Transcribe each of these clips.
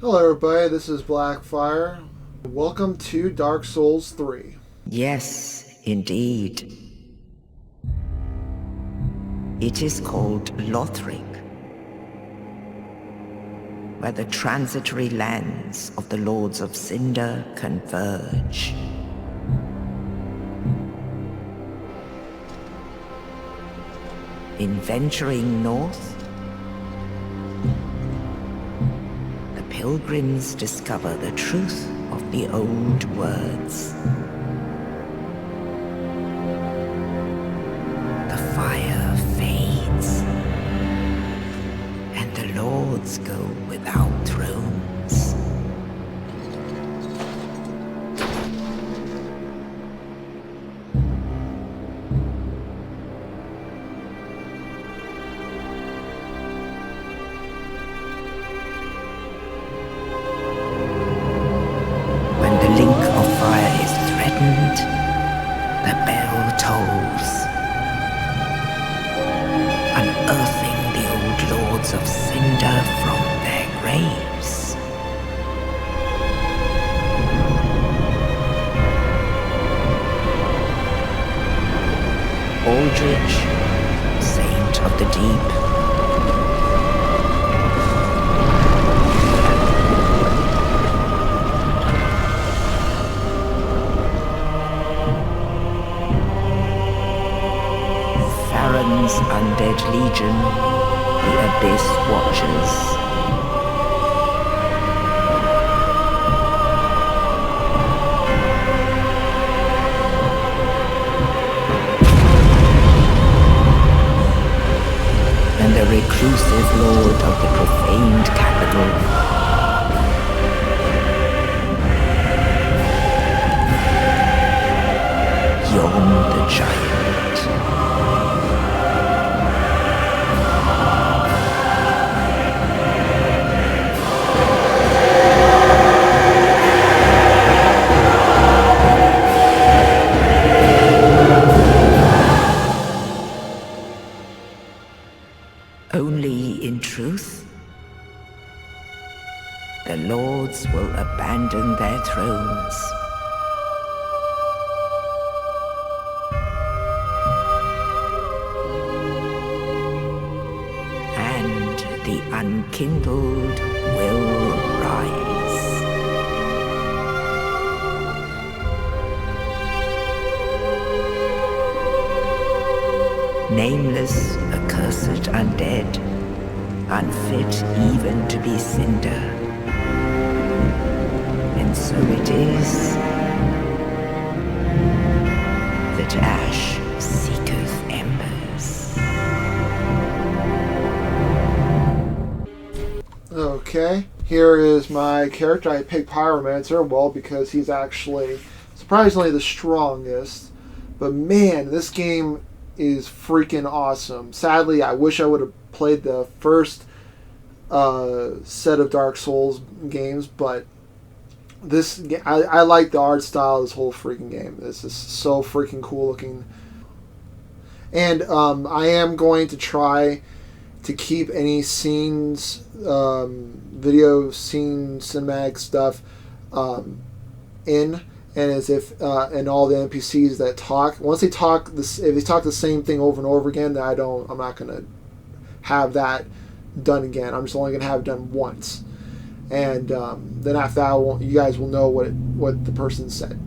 Hello everybody, this is Blackfire. Welcome to Dark Souls 3. Yes, indeed. It is called Lothric, where the transitory lands of the Lords of Cinder converge. In venturing north, the pilgrims discover the truth of the old words. The fire fades, and the lords go without thrones. When the link of fire is threatened, the bell tolls, unearthing the old lords of Cinder from their graves. Aldrich, saint of the deep, Farron's undead legion, the Abyss Watchers. And the reclusive lord of the profaned capital. Yon the giant. Only in truth, the lords will abandon their thrones. And the unkindled will rise. Nameless, accursed undead, unfit even to be cinder. And so it is that ash seeketh embers. Okay, here is my character. I picked Pyromancer, well, because he's actually surprisingly the strongest. But man, this game is freaking awesome. Sadly, I wish I would have played the first set of Dark Souls games, but I like the art style of this whole freaking game. This is so freaking cool looking. And I am going to try to keep any scenes, video scene, cinematic stuff in. And as if and all the NPCs that talk, once they talk this, if they talk the same thing over and over again, then I'm not gonna have that done again. I'm just only gonna have it done once, and then after that, you guys will know what the person said.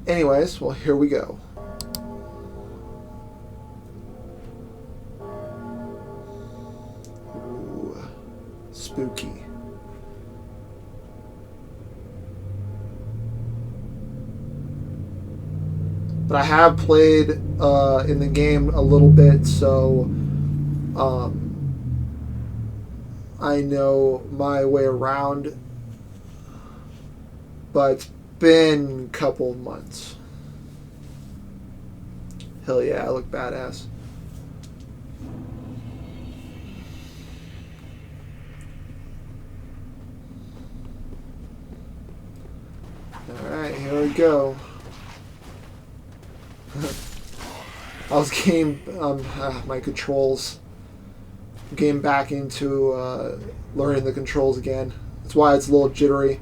Anyways, well, here we go. Ooh, spooky. But I have played in the game a little bit, so I know my way around. But it's been a couple of months. Hell yeah, I look badass. Alright, here we go. I was getting my controls getting back into learning the controls again. That's why it's a little jittery.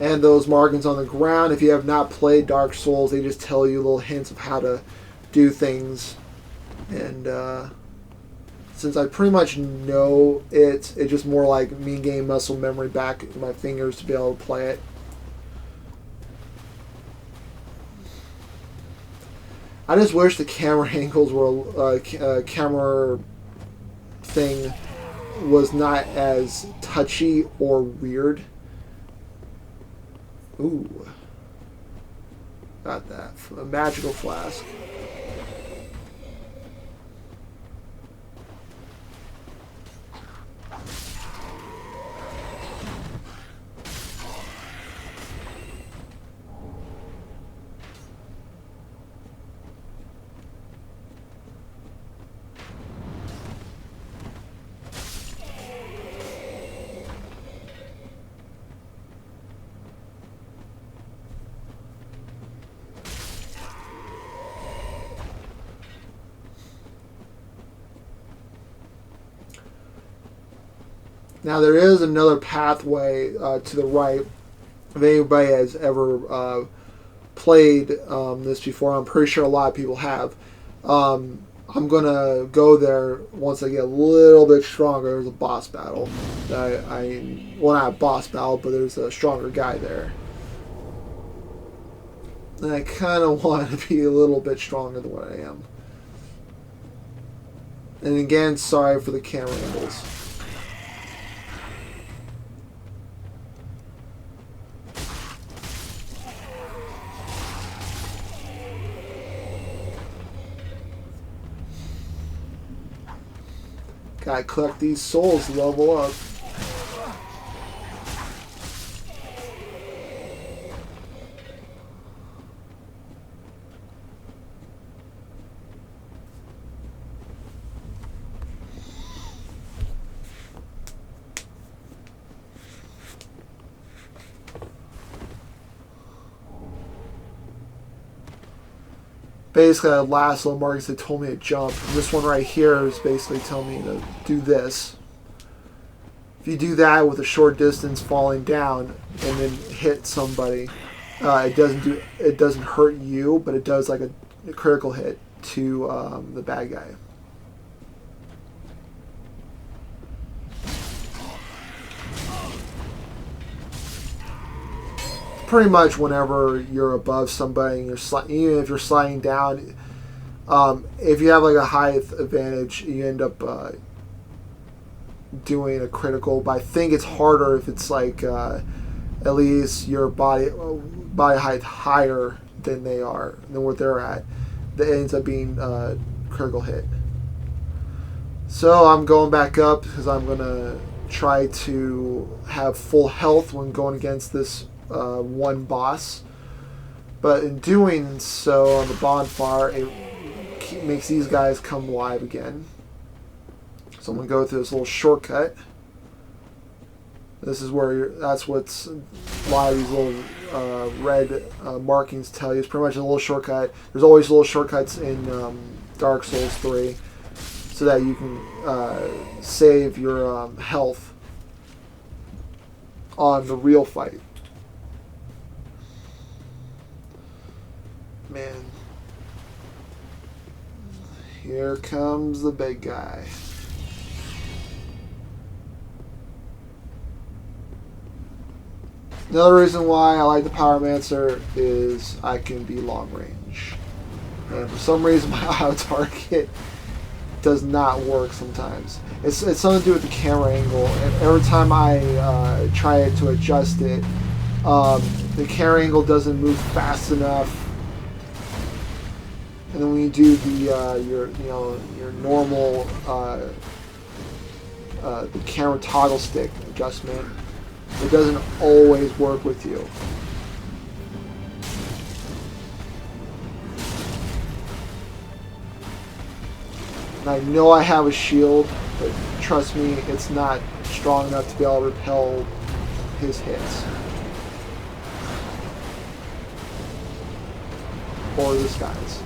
And those markings on the ground, if you have not played Dark Souls, they just tell you little hints of how to do things. And since I pretty much know it, it's just more like me gaining muscle memory back in my fingers to be able to play it. I just wish the camera angles were camera thing was not as touchy or weird. Ooh. Got that. A magical flask. Now there is another pathway to the right. If anybody has ever played this before, I'm pretty sure a lot of people have. I'm gonna go there once I get a little bit stronger. There's a boss battle. Well, not a boss battle, but there's a stronger guy there. And I kind of want to be a little bit stronger than what I am. And again, sorry for the camera angles. Gotta collect these souls to level up. Basically, the last little markings they told me to jump. And this one right here is basically telling me to do this. If you do that with a short distance falling down and then hit somebody, it doesn't hurt you, but it does like a critical hit to the bad guy. Pretty much whenever you're above somebody and even if you're sliding down, if you have like a height advantage, you end up doing a critical. But I think it's harder if it's like at least your body height higher than what they're at. That ends up being a critical hit. So I'm going back up because I'm gonna try to have full health when going against this one boss, but in doing so on the bonfire, it makes these guys come alive again. So I'm gonna go through this little shortcut. This is where that's what's a lot of these little red markings tell you. It's pretty much a little shortcut. There's always little shortcuts in Dark Souls 3, so that you can save your health on the real fight. Man, here comes the big guy. Another reason why I like the Pyromancer is I can be long range. And for some reason my auto target does not work sometimes. It's something to do with the camera angle. And every time I try to adjust it, the camera angle doesn't move fast enough. And then when you do the your normal the camera toggle stick adjustment, it doesn't always work with you. And I know I have a shield, but trust me, it's not strong enough to be able to repel his hits. Or this guy's.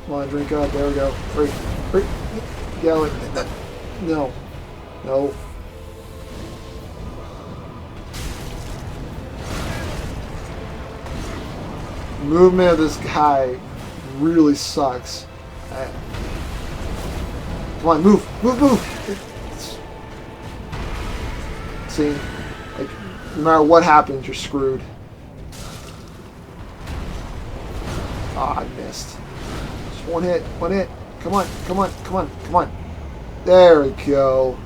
Come on, drink up. There we go. Hurry. Hurry. Yell it. No. No. Movement of this guy really sucks. Come on, move. Move, move. See? Like, no matter what happens, you're screwed. Ah, I missed. Just one hit, one hit. Come on, come on, come on, come on. There we go.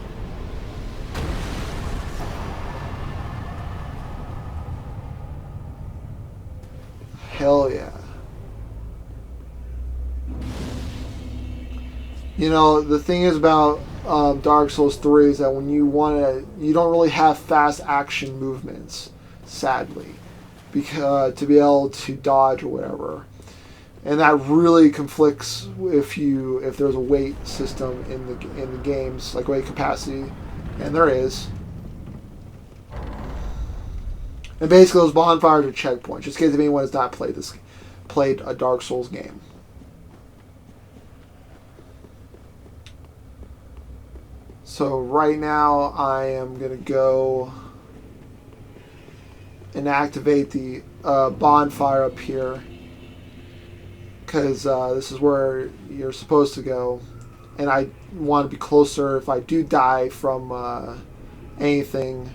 Hell yeah. You know, the thing is about Dark Souls 3 is that when you want to, you don't really have fast action movements, sadly, because to be able to dodge or whatever. And that really conflicts if there's a weight system in the games, like weight capacity, and there is. And basically, those bonfires are checkpoints. Just in case anyone has not played a Dark Souls game. So right now, I am gonna go and activate the bonfire up here, because this is where you're supposed to go, and I want to be closer. If I do die from anything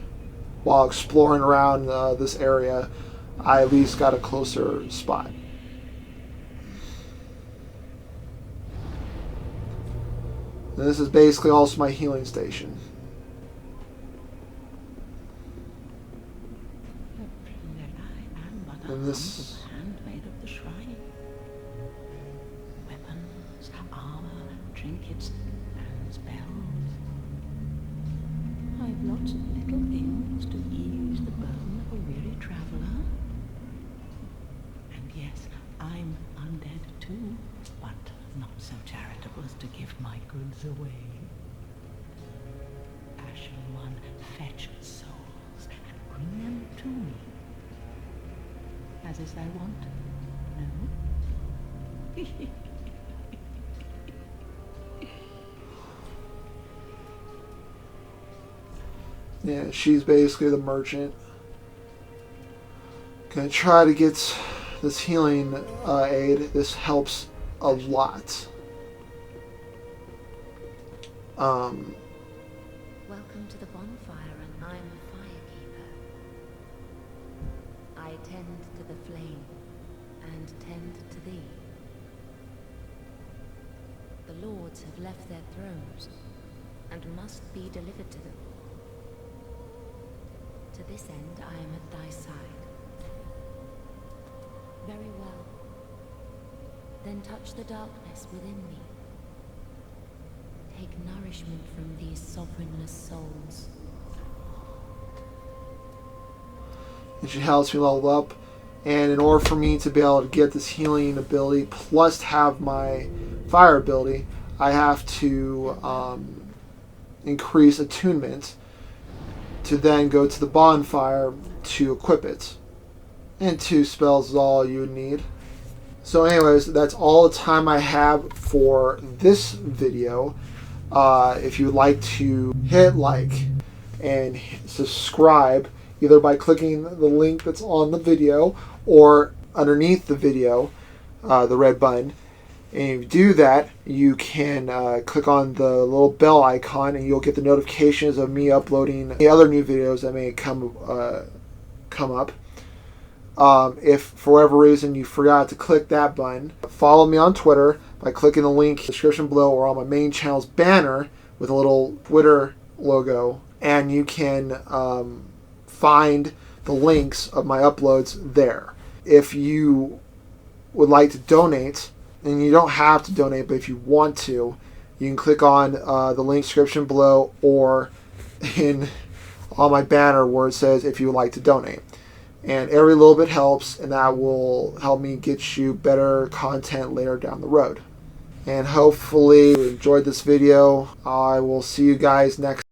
while exploring around this area, I at least got a closer spot. And this is basically also my healing station. And this... handmaid of the shrine. Weapons, armor, trinkets, and spells. I've lots of little things to ease the burden of a weary traveler. And yes, I'm undead too, but not so charitable as to give my goods away. Ashen One, fetch souls and bring them to me. As is thy wont, no? Yeah, she's basically the merchant. Gonna try to get this healing aid. This helps a lot. Welcome to the bonfire, and I'm the firekeeper. I tend to the flame, and tend to thee. The lords have left their thrones, and must be delivered to them. To this end, I am at thy side. Very well. Then touch the darkness within me. Take nourishment from these sovereignless souls. And she helps me level up. And in order for me to be able to get this healing ability, plus have my fire ability, I have to increase attunement to then go to the bonfire to equip it. And 2 spells is all you would need. So anyways, that's all the time I have for this video. If you would like to hit like and subscribe, either by clicking the link that's on the video or underneath the video, the red button. And if you do that, you can click on the little bell icon, and you'll get the notifications of me uploading any other new videos that may come up. If for whatever reason you forgot to click that button, follow me on Twitter by clicking the link in the description below or on my main channel's banner with a little Twitter logo, and you can find the links of my uploads there. If you would like to donate, and you don't have to donate, but if you want to, you can click on the link description below or on my banner where it says if you would like to donate. And every little bit helps, and that will help me get you better content later down the road. And hopefully you enjoyed this video. I will see you guys next